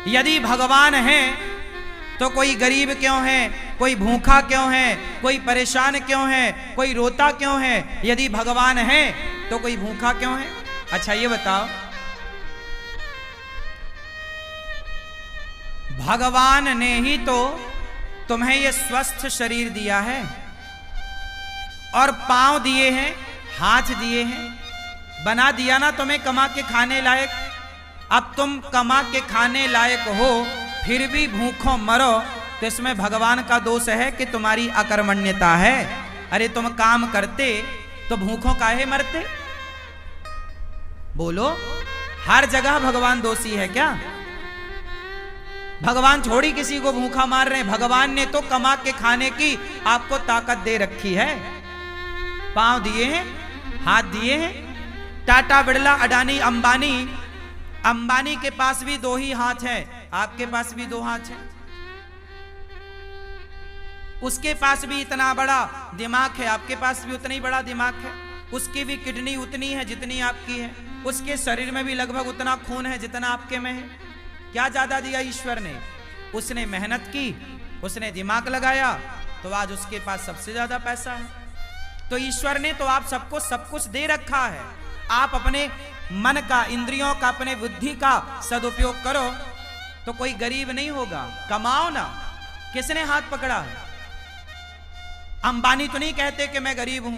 यदि भगवान है तो कोई गरीब क्यों है, कोई भूखा क्यों है, कोई परेशान क्यों है, कोई रोता क्यों है? यदि भगवान है तो कोई भूखा क्यों है? अच्छा ये बताओ, भगवान ने ही तो तुम्हें ये स्वस्थ शरीर दिया है और पांव दिए हैं, हाथ दिए हैं, बना दिया ना तुम्हें कमा के खाने लायक। अब तुम कमा के खाने लायक हो फिर भी भूखों मरो तो इसमें भगवान का दोष है कि तुम्हारी अकर्मण्यता है। अरे तुम काम करते तो भूखों काहे मरते? बोलो, हर जगह भगवान दोषी है क्या? भगवान थोड़ी किसी को भूखा मार रहे हैं। भगवान ने तो कमा के खाने की आपको ताकत दे रखी है। पांव दिए हैं, हाथ दिए हैं। टाटा, बिड़ला, अडानी, अंबानी, अंबानी के पास भी दो ही हाथ हैं, आपके पास भी दो हाथ हैं। उसके पास भी इतना बड़ा दिमाग है, आपके पास भी उतना ही बड़ा दिमाग है। उसकी भी किडनी उतनी है जितनी आपकी है। उसके शरीर में भी लगभग उतना खून है जितना आपके में है। क्या ज्यादा दिया ईश्वर ने? उसने मेहनत की, उसने दिमाग लगाया, तो आज उसके पास सबसे ज्यादा पैसा है। तो ईश्वर ने तो आप सबको सब कुछ दे रखा है। आप अपने मन का, इंद्रियों का, अपने बुद्धि का सदुपयोग करो तो कोई गरीब नहीं होगा। कमाओ ना। किसने हाथ पकड़ा है? अंबानी तो नहीं कहते कि मैं गरीब हूं,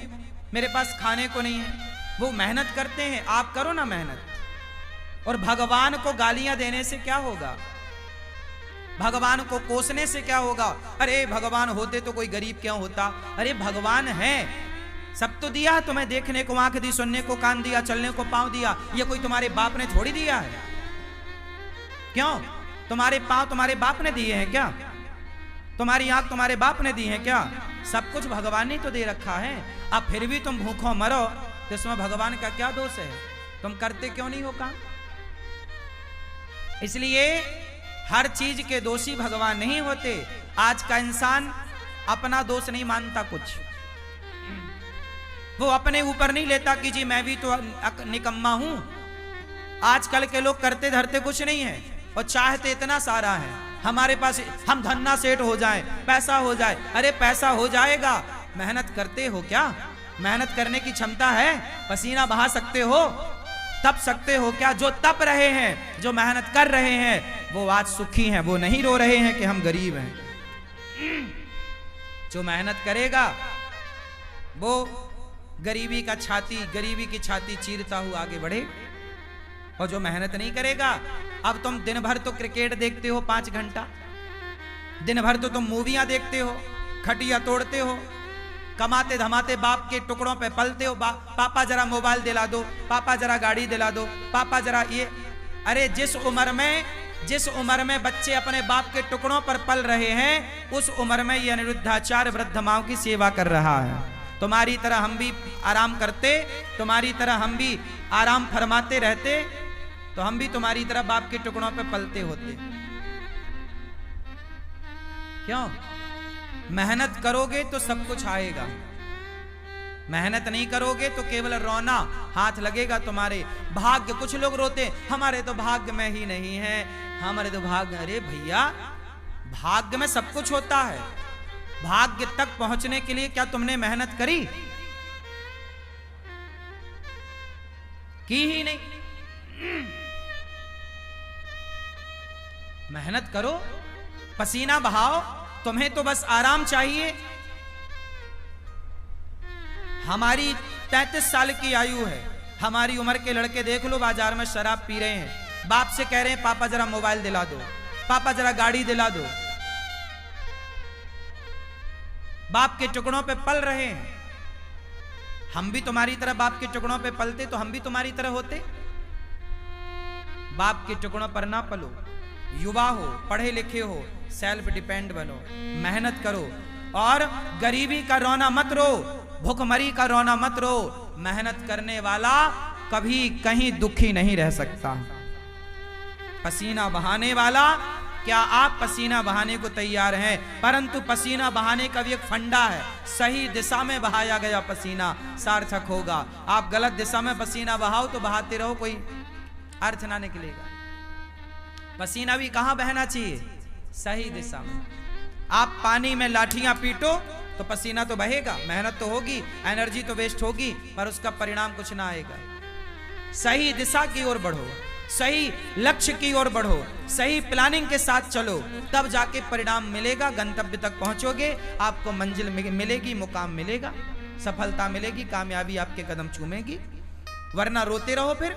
मेरे पास खाने को नहीं है। वो मेहनत करते हैं, आप करो ना मेहनत। और भगवान को गालियां देने से क्या होगा? भगवान को कोसने से क्या होगा? अरे भगवान होते तो कोई गरीब क्यों होता? अरे भगवान है, सब तो दिया तुम्हें। देखने को आंख दी, सुनने को कान दिया, चलने को पांव दिया। ये कोई तुम्हारे बाप ने थोड़ी दिया है। क्यों? तुम्हारे पांव तुम्हारे बाप ने दिए हैं क्या? तुम्हारी आंख तुम्हारे बाप ने दी है क्या? सब कुछ भगवान ने तो दे रखा है। अब फिर भी तुम भूखों मरो तो इसमें भगवान का क्या दोष है? तुम करते क्यों नहीं हो काम? इसलिए हर चीज के दोषी भगवान नहीं होते। आज का इंसान अपना दोष नहीं मानता कुछ। वो अपने ऊपर नहीं लेता कि जी मैं भी तो निकम्मा हूं। आजकल के लोग करते धरते कुछ नहीं है और चाहते इतना सारा है। हमारे पास हम धन्ना सेठ हो जाए, पैसा हो जाए। अरे पैसा हो जाएगा, मेहनत करते हो क्या? मेहनत करने की क्षमता है? पसीना बहा सकते हो? तप सकते हो क्या? जो तप रहे हैं, जो मेहनत कर रहे हैं, वो आज सुखी हैं। वो नहीं रो रहे हैं कि हम गरीब हैं। जो मेहनत करेगा वो गरीबी की छाती चीरता हुआ आगे बढ़े। और जो मेहनत नहीं करेगा, अब तुम दिन भर तो क्रिकेट देखते हो 5 घंटा, दिन भर तो तुम मूवियां देखते हो, खटिया तोड़ते हो, कमाते धमाते बाप के टुकड़ों पे पलते हो। पापा जरा मोबाइल दिला दो, पापा जरा गाड़ी दिला दो, पापा जरा ये। अरे जिस उम्र में बच्चे अपने बाप के टुकड़ों पर पल रहे हैं, उस उम्र में ये अनिरुद्धाचार्य वृद्ध माओ की सेवा कर रहा है। तुम्हारी तरह हम भी आराम करते, तुम्हारी तरह हम भी आराम फरमाते रहते, तो हम भी तुम्हारी तरह बाप के टुकड़ों पे पलते होते। क्यों? मेहनत करोगे तो सब कुछ आएगा। मेहनत नहीं करोगे तो केवल रोना हाथ लगेगा तुम्हारे। भाग्य, कुछ लोग रोते हमारे तो भाग्य में ही नहीं है, हमारे तो भाग्य। अरे भैया, भाग्य में सब कुछ होता है। भाग्य तक पहुंचने के लिए क्या तुमने मेहनत करी? की ही नहीं। मेहनत करो, पसीना बहाओ। तुम्हें तो बस आराम चाहिए। हमारी 33 साल की आयु है। हमारी उम्र के लड़के देख लो, बाजार में शराब पी रहे हैं, बाप से कह रहे हैं पापा जरा मोबाइल दिला दो, पापा जरा गाड़ी दिला दो। बाप के टुकड़ों पे पल रहे हैं। हम भी तुम्हारी तरह बाप के टुकड़ों पे पलते तो हम भी तुम्हारी तरह होते। बाप के टुकड़ों पर ना पलो। युवा हो, पढ़े लिखे हो, सेल्फ डिपेंड बनो, मेहनत करो। और गरीबी का रोना मत रो, भूखमरी का रोना मत रो। मेहनत करने वाला कभी कहीं दुखी नहीं रह सकता। पसीना बहाने वाला, क्या आप पसीना बहाने को तैयार हैं? परंतु पसीना बहाने का भी एक फंडा है। सही दिशा में बहाया गया पसीना सार्थक होगा। आप गलत दिशा में पसीना बहाओ तो बहाते रहो, कोई अर्थ ना निकलेगा। पसीना भी कहां बहना चाहिए? सही दिशा में। आप पानी में लाठियां पीटो तो पसीना तो बहेगा, मेहनत तो होगी, एनर्जी तो वेस्ट होगी, पर उसका परिणाम कुछ ना आएगा। सही दिशा की ओर बढ़ो, सही लक्ष्य की ओर बढ़ो, सही प्लानिंग के साथ चलो, तब जाके परिणाम मिलेगा, गंतव्य तक पहुंचोगे, आपको मंजिल मिलेगी, मुकाम मिलेगा, सफलता मिलेगी, कामयाबी आपके कदम चूमेगी। वरना रोते रहो फिर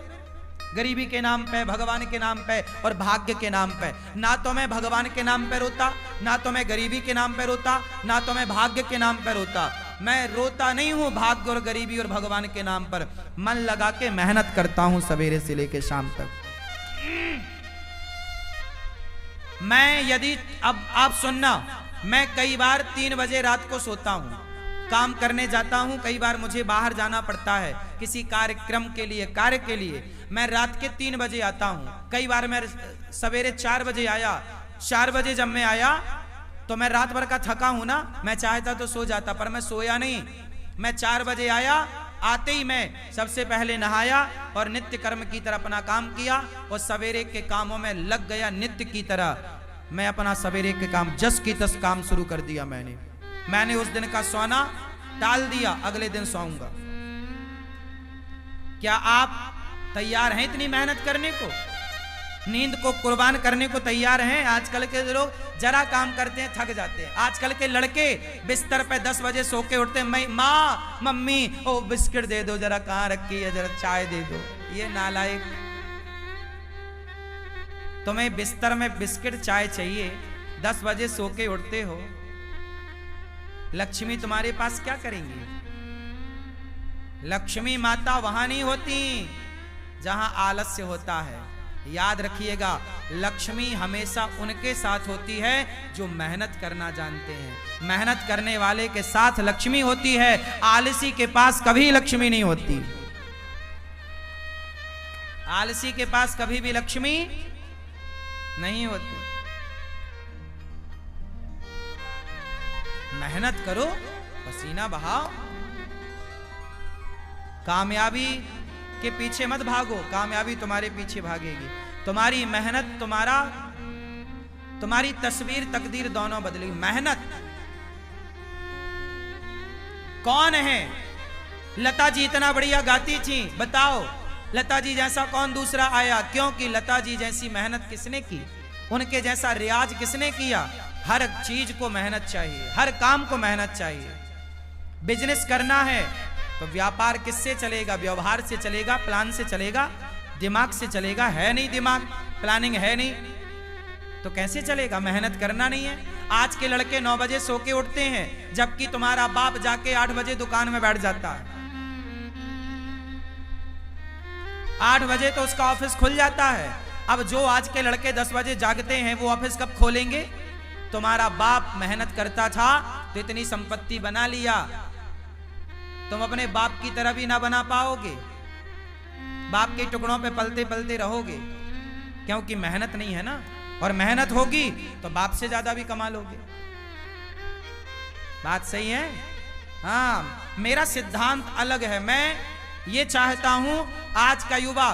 गरीबी के नाम पे, भगवान के नाम पे और भाग्य के नाम पे। ना तो मैं भगवान के नाम पे रोता, ना तो मैं गरीबी के नाम पे रोता, ना तो मैं भाग्य के नाम पे रोता। मैं रोता नहीं हूं भाग्य और गरीबी और भगवान के नाम पर, मन लगा के मेहनत करता हूं सवेरे से लेके शाम तक। मैं यदि अब आप सुनना, मैं कई बार 3 बजे रात को सोता हूं, काम करने जाता हूं, कई बार मुझे बाहर जाना पड़ता है किसी कार्यक्रम के लिए, कार्य के लिए, मैं रात के 3 बजे आता हूं। कई बार मैं सवेरे 4 बजे आया, 4 बजे जब मैं आया तो मैं रात भर का थका हूं ना, मैं चाहता तो सो जाता, पर मैं सोया नहीं। मैं 4 बजे आया, आते ही मैं सबसे पहले नहाया और नित्य कर्म की तरह अपना काम किया और सवेरे के कामों में लग गया। नित्य की तरह मैं अपना सवेरे के काम जस की तस काम शुरू कर दिया। मैंने उस दिन का सोना टाल दिया, अगले दिन सोऊंगा। क्या आप तैयार हैं इतनी मेहनत करने को? नींद को कुर्बान करने को तैयार हैं? आजकल के लोग जरा काम करते हैं थक जाते हैं। आजकल के लड़के बिस्तर पे 10 बजे सो के उठते हैं, माँ मम्मी ओ बिस्किट दे दो, जरा कहाँ रखी है, जरा चाय दे दो। ये नालायक, तुम्हें बिस्तर में बिस्किट चाय चाहिए, 10 बजे सो के उठते हो। लक्ष्मी तुम्हारे पास क्या करेंगी? लक्ष्मी माता वहां नहीं होती जहां आलस्य होता है। याद रखिएगा, लक्ष्मी हमेशा उनके साथ होती है जो मेहनत करना जानते हैं। मेहनत करने वाले के साथ लक्ष्मी होती है, आलसी के पास कभी लक्ष्मी नहीं होती। आलसी के पास कभी भी लक्ष्मी नहीं होती। मेहनत करो, पसीना बहाओ, कामयाबी के पीछे मत भागो, कामयाबी तुम्हारे पीछे भागेगी। तुम्हारी मेहनत तुम्हारी तस्वीर तकदीर दोनों बदलेगी। मेहनत कौन है? लता जी इतना बढ़िया गाती थी, बताओ लता जी जैसा कौन दूसरा आया? क्योंकि लता जी जैसी मेहनत किसने की? उनके जैसा रियाज किसने किया? हर चीज को मेहनत चाहिए, हर काम को मेहनत चाहिए। बिजनेस करना है तो व्यापार किससे चलेगा? व्यवहार से चलेगा, प्लान से चलेगा, दिमाग से चलेगा। है नहीं दिमाग, प्लानिंग है नहीं, तो कैसे चलेगा? मेहनत करना नहीं है। आज के लड़के 9 बजे सो के उठते हैं, जबकि तुम्हारा बाप जाके 8 बजे दुकान में बैठ जाता है। 8 बजे तो उसका ऑफिस खुल जाता है। अब जो आज के लड़के 10 बजे जागते हैं, वो ऑफिस कब खोलेंगे? तुम्हारा बाप मेहनत करता था तो इतनी संपत्ति बना लिया, तुम अपने बाप की तरह भी ना बना पाओगे। बाप के टुकड़ों पे पलते पलते रहोगे, क्योंकि मेहनत नहीं है ना। और मेहनत होगी तो बाप से ज्यादा भी कमा लोगे। बात सही है? हाँ, मेरा सिद्धांत अलग है। मैं ये चाहता हूं आज का युवा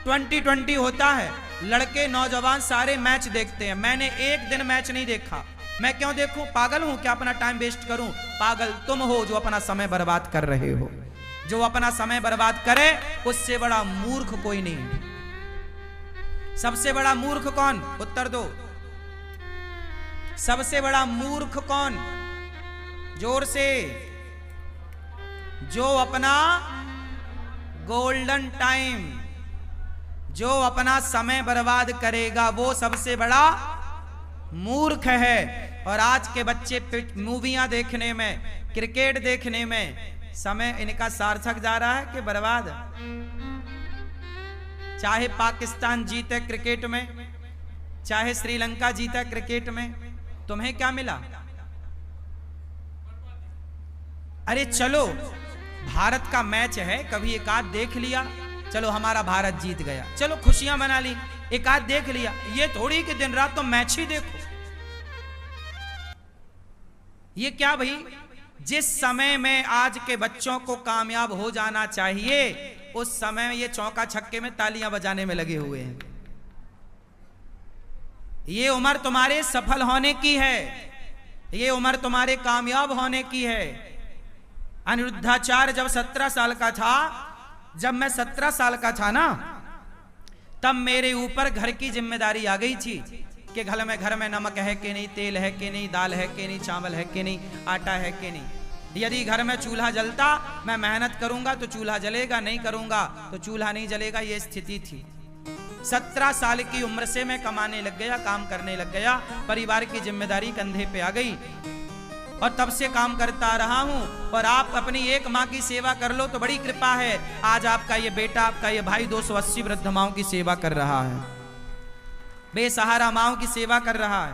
2020 होता है, लड़के नौजवान सारे मैच देखते हैं। मैंने एक दिन मैच नहीं देखा। मैं क्यों देखूं? पागल हूं क्या अपना टाइम वेस्ट करूं? पागल तुम हो जो अपना समय बर्बाद कर रहे हो। जो अपना समय बर्बाद करे उससे बड़ा मूर्ख कोई नहीं। सबसे बड़ा मूर्ख कौन? उत्तर दो। सबसे बड़ा मूर्ख कौन? जोर से। जो अपना गोल्डन टाइम, जो अपना समय बर्बाद करेगा, वो सबसे बड़ा मूर्ख है। और आज के बच्चे मूवियां देखने में, क्रिकेट देखने में समय इनका सार्थक जा रहा है कि बर्बाद? चाहे पाकिस्तान जीते क्रिकेट में, चाहे श्रीलंका जीता क्रिकेट में, तुम्हें क्या मिला? अरे चलो, भारत का मैच है, कभी एक आध देख लिया, चलो हमारा भारत जीत गया, चलो खुशियां मना ली, एक आध देख लिया। ये थोड़ी कि दिन रात तो मैच ही देखो। ये क्या भाई? जिस समय में आज के बच्चों को कामयाब हो जाना चाहिए, उस समय ये चौका छक्के में तालियां बजाने में लगे हुए हैं। ये उम्र तुम्हारे सफल होने की है, ये उम्र तुम्हारे कामयाब होने की है। अनिरुद्धाचार्य जब 17 साल का था, जब मैं 17 साल का था ना, तब मेरे ऊपर घर की जिम्मेदारी आ गई थी कि घर में नमक है कि नहीं, तेल है कि नहीं, दाल है कि नहीं, चावल है कि नहीं, आटा है कि नहीं। यदि घर में चूल्हा जलता, मैं मेहनत करूंगा तो चूल्हा जलेगा, नहीं करूंगा तो चूल्हा नहीं जलेगा, ये स्थिति थी। 17 साल की उम्र से मैं कमाने लग गया, काम करने लग गया, परिवार की जिम्मेदारी कंधे पे आ गई और तब से काम करता रहा हूं। और आप अपनी एक माँ की सेवा कर लो तो बड़ी कृपा है। आज आपका ये बेटा, आपका ये भाई 280 वृद्ध माओं की सेवा कर रहा है, बेसहारा माओं की सेवा कर रहा है।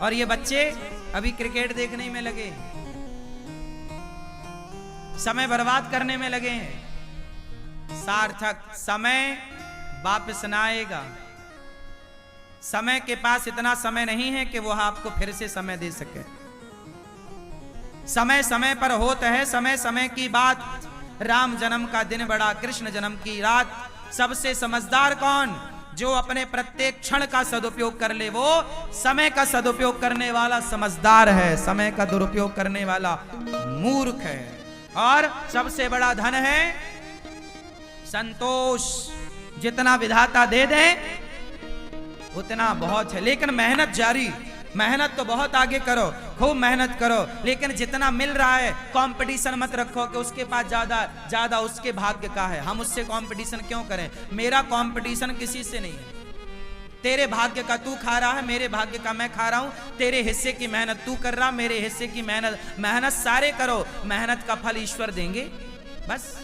और ये बच्चे अभी क्रिकेट देखने में लगे, समय बर्बाद करने में लगे हैं। सार्थक समय वापस ना आएगा। समय के पास इतना समय नहीं है कि वो आपको फिर से समय दे सके। समय समय पर होता है, समय समय की बात। राम जन्म का दिन बड़ा, कृष्ण जन्म की रात। सबसे समझदार कौन? जो अपने प्रत्येक क्षण का सदुपयोग कर ले, वो समय का सदुपयोग करने वाला समझदार है। समय का दुरुपयोग करने वाला मूर्ख है। और सबसे बड़ा धन है संतोष। जितना विधाता दे दे उतना बहुत है, लेकिन मेहनत जारी। मेहनत तो बहुत आगे करो, खूब मेहनत करो, लेकिन जितना मिल रहा है कंपटीशन मत रखो कि उसके पास ज्यादा उसके भाग्य का है, हम उससे कंपटीशन क्यों करें। मेरा कंपटीशन किसी से नहीं है। तेरे भाग्य का तू खा रहा है, मेरे भाग्य का मैं खा रहा हूं। तेरे हिस्से की मेहनत तू कर रहा, मेरे हिस्से की मेहनत सारे करो। मेहनत का फल ईश्वर देंगे। बस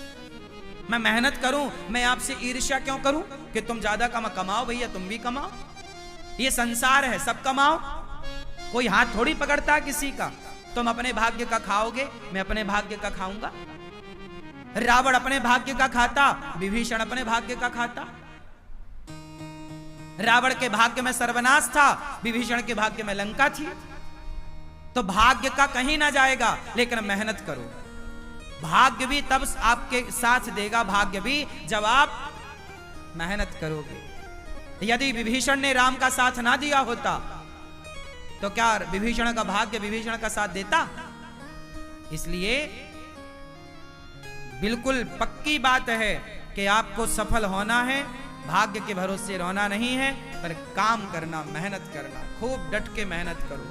मैं मेहनत करूं, मैं आपसे ईर्ष्या क्यों करूं कि तुम ज्यादा कमाओ। भैया तुम भी कमाओ, ये संसार है, सब कमाओ। कोई हाथ थोड़ी पकड़ता किसी का। तुम अपने भाग्य का खाओगे, मैं अपने भाग्य का खाऊंगा। रावण अपने भाग्य का खाता, विभीषण अपने भाग्य का खाता। रावण के भाग्य में सर्वनाश था, विभीषण के भाग्य में लंका थी। तो भाग्य का कहीं ना जाएगा, लेकिन मेहनत करो। भाग्य भी तब आपके साथ देगा, भाग्य भी जब आप मेहनत करोगे। यदि विभीषण ने राम का साथ ना दिया होता तो क्या विभीषण का भाग्य विभीषण का साथ देता? इसलिए बिल्कुल पक्की बात है कि आपको सफल होना है, भाग्य के भरोसे रहना नहीं है, पर काम करना, मेहनत करना। खूब डट के मेहनत करो,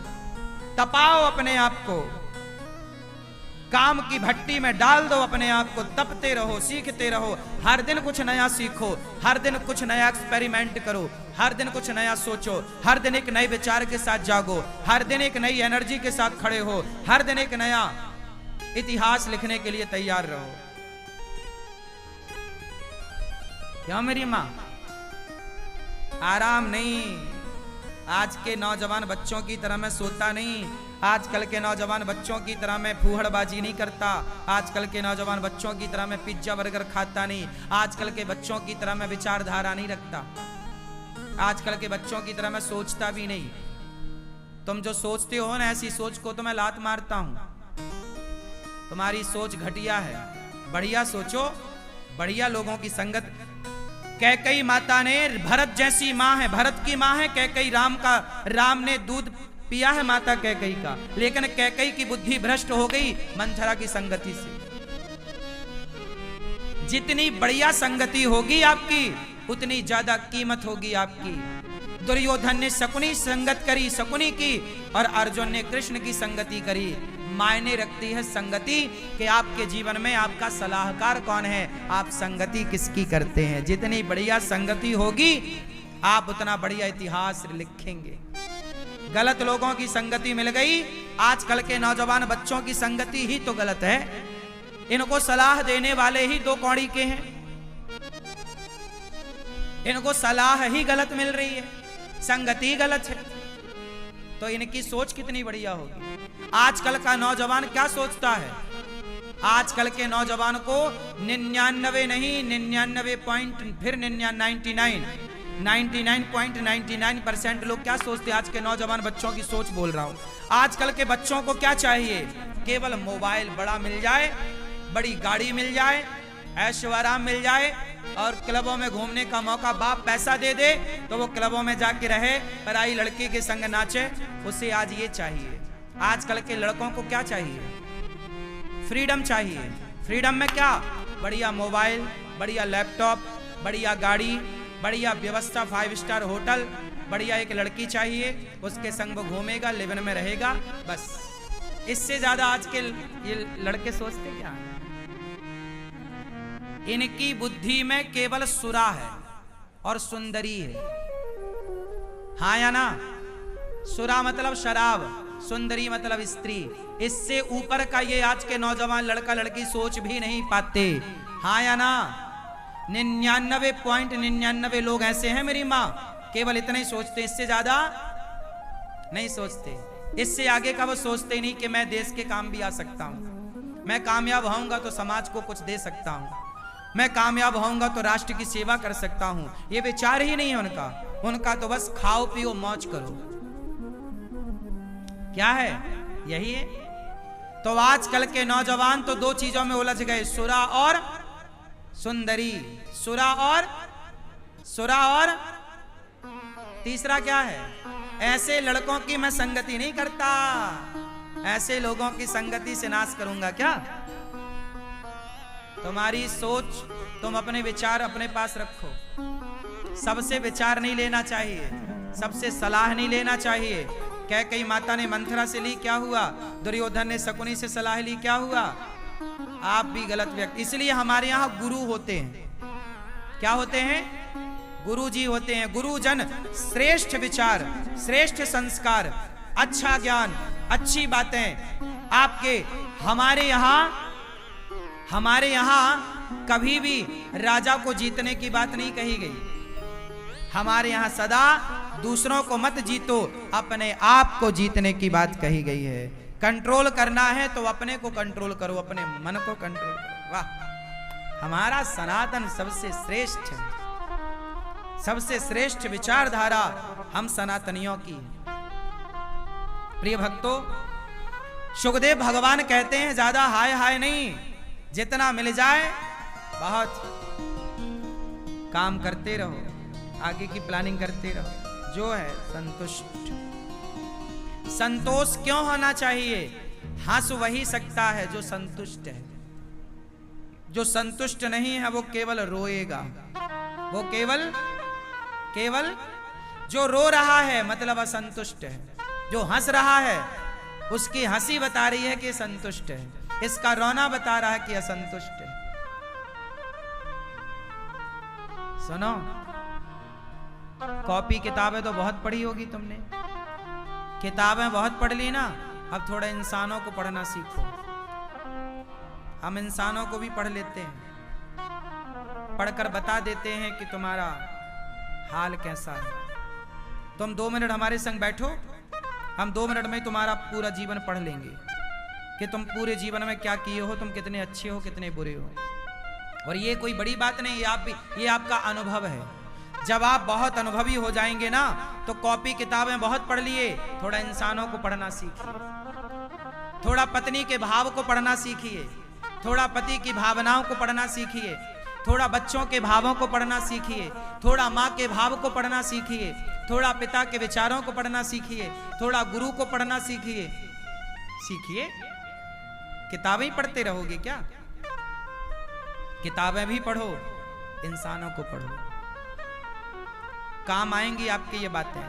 तपाओ अपने आप को, काम की भट्टी में डाल दो अपने आप को, तपते रहो, सीखते रहो। हर दिन कुछ नया सीखो, हर दिन कुछ नया एक्सपेरिमेंट करो, हर दिन कुछ नया सोचो, हर दिन एक नए विचार के साथ जागो, हर दिन एक नई एनर्जी के साथ खड़े हो, हर दिन एक नया इतिहास लिखने के लिए तैयार रहो। क्यों मेरी मां? आराम नहीं। आज के नौजवान बच्चों की तरह मैं सोता नहीं, आजकल के नौजवान बच्चों की तरह मैं फूहड़बाजी नहीं करता, आजकल के नौजवान बच्चों की तरह मैं पिज्जा बर्गर खाता नहीं, आजकल के बच्चों की तरह मैं विचारधारा नहीं रखता, आजकल के बच्चों की तरह मैं सोचता भी नहीं। तुम जो सोचते हो ना, ऐसी सोच को तो मैं लात मारता हूं। तुम्हारी सोच घटिया है, बढ़िया सोचो, बढ़िया लोगों की संगत। कैकई माता ने, भरत जैसी माँ है, भरत की माँ है कैकई, राम ने दूध पिया है माता कैकई का, लेकिन कैकई की बुद्धि भ्रष्ट हो गई मंथरा की संगति से। जितनी बढ़िया संगति होगी आपकी, उतनी ज्यादा कीमत होगी आपकी। दुर्योधन ने शकुनी संगत करी, शकुनी की, और अर्जुन ने कृष्ण की संगति करी। मायने रखती है संगति कि आपके जीवन में आपका सलाहकार कौन है, आप संगति किसकी करते हैं। जितनी बढ़िया संगति होगी, आप उतना बढ़िया इतिहास लिखेंगे। गलत लोगों की संगति मिल गई। आजकल के नौजवान बच्चों की संगति ही तो गलत है, इनको सलाह देने वाले ही दो कौड़ी के हैं, इनको सलाह ही गलत मिल रही है, संगति गलत है, तो इनकी सोच कितनी बढ़िया होगी। आजकल का नौजवान क्या सोचता है? आजकल के नौजवान को 99 नहीं, 99 पॉइंट, फिर 99.99% लोग क्या सोचते हैं? आज के नौजवान बच्चों की सोच बोल रहा हूं। आजकल के बच्चों को क्या चाहिए? केवल मोबाइल बड़ा मिल जाए, बड़ी गाड़ी मिल जाए, ऐशो आराम मिल जाए, और क्लबों में घूमने का मौका बाप पैसा दे दे तो वो क्लबों में जाके रहे, पराई लड़की के संग नाचे। उसे आज ये चाहिए। आजकल के लड़कों को क्या चाहिए? फ्रीडम चाहिए। फ्रीडम में क्या? बढ़िया मोबाइल, बढ़िया लैपटॉप, बढ़िया गाड़ी, बढ़िया व्यवस्था, 5 स्टार होटल, बढ़िया एक लड़की चाहिए, उसके संग वो घूमेगा, लिवन में रहेगा, बस। इससे ज्यादा आज के ये लड़के सोचते क्या? इनकी बुद्धि में केवल सुरा है और सुंदरी है। हाँ या ना? सुरा मतलब शराब, सुंदरी मतलब स्त्री। इससे ऊपर का ये आज के नौजवान लड़का लड़की सोच भी नहीं पाते। हाँ या ना? 99.99 लोग ऐसे हैं मेरी माँ, केवल इतना ही सोचते, इससे ज्यादा नहीं सोचते। इससे आगे का वो सोचते ही नहीं कि मैं देश के काम भी आ सकता हूं, मैं कामयाब होऊंगा तो समाज को कुछ दे सकता हूं, मैं कामयाब होऊंगा तो राष्ट्र की सेवा कर सकता हूं। ये विचार ही नहीं है उनका। उनका तो बस खाओ पियो मौज करो। क्या है? यही है। तो आजकल के नौजवान तो 2 चीजों में उलझ गए, सुरा और सुंदरी। सुरा और तीसरा क्या है? ऐसे लड़कों की मैं संगति नहीं करता, ऐसे लोगों की संगति से नाश करूंगा क्या? तुम्हारी सोच, तुम अपने विचार अपने पास रखो। सबसे विचार नहीं लेना चाहिए, सबसे सलाह नहीं लेना चाहिए। कैकेयी माता ने मंथरा से ली, क्या हुआ? दुर्योधन ने शकुनी से सलाह ली, क्या हुआ? आप भी गलत व्यक्ति। इसलिए हमारे यहाँ गुरु होते हैं। क्या होते हैं? गुरु जी होते हैं। गुरुजन श्रेष्ठ विचार, श्रेष्ठ संस्कार, अच्छा ज्ञान, अच्छी बातें आपके। हमारे यहाँ कभी भी राजा को जीतने की बात नहीं कही गई। हमारे यहाँ सदा दूसरों को मत जीतो, अपने आप को जीतने की बात कही गई है। कंट्रोल करना है तो अपने को कंट्रोल करो, अपने मन को कंट्रोल करो। वाह, हमारा सनातन सबसे श्रेष्ठ है, सबसे श्रेष्ठ विचारधारा हम सनातनियों की है। प्रिय भक्तों, सुखदेव भगवान कहते हैं ज्यादा हाय हाय नहीं, जितना मिल जाए बहुत। काम करते रहो, आगे की प्लानिंग करते रहो, जो है संतुष्ट। संतोष क्यों होना चाहिए? हंस वही सकता है जो संतुष्ट है। जो संतुष्ट नहीं है वो केवल रोएगा। वो केवल जो रो रहा है मतलब असंतुष्ट है। जो हंस रहा है उसकी हंसी बता रही है कि संतुष्ट है, इसका रोना बता रहा है कि असंतुष्ट है। सुनो, कॉपी किताबें तो बहुत पढ़ी होगी तुमने, किताबें बहुत पढ़ ली ना। अब थोड़ा इंसानों को पढ़ना सीखो। हम इंसानों को भी पढ़ लेते हैं, पढ़कर बता देते हैं कि तुम्हारा हाल कैसा है। तुम 2 मिनट हमारे संग बैठो, हम 2 मिनट में तुम्हारा पूरा जीवन पढ़ लेंगे कि तुम पूरे जीवन में क्या किए हो, तुम कितने अच्छे हो, कितने बुरे हो। और ये कोई बड़ी बात नहीं, ये आपका अनुभव है। जब आप बहुत अनुभवी हो जाएंगे ना, तो कॉपी किताबें बहुत पढ़ लिए, थोड़ा इंसानों को पढ़ना सीखिए। थोड़ा पत्नी के भाव को पढ़ना सीखिए, थोड़ा पति की भावनाओं को पढ़ना सीखिए, थोड़ा बच्चों के भावों को पढ़ना सीखिए, थोड़ा माँ के भाव को पढ़ना सीखिए, थोड़ा पिता के विचारों को पढ़ना सीखिए, थोड़ा गुरु को पढ़ना सीखिए। किताबें ही पढ़ते रहोगे क्या? किताबें भी पढ़ो, इंसानों को पढ़ो, काम आएंगी आपकी ये बातें।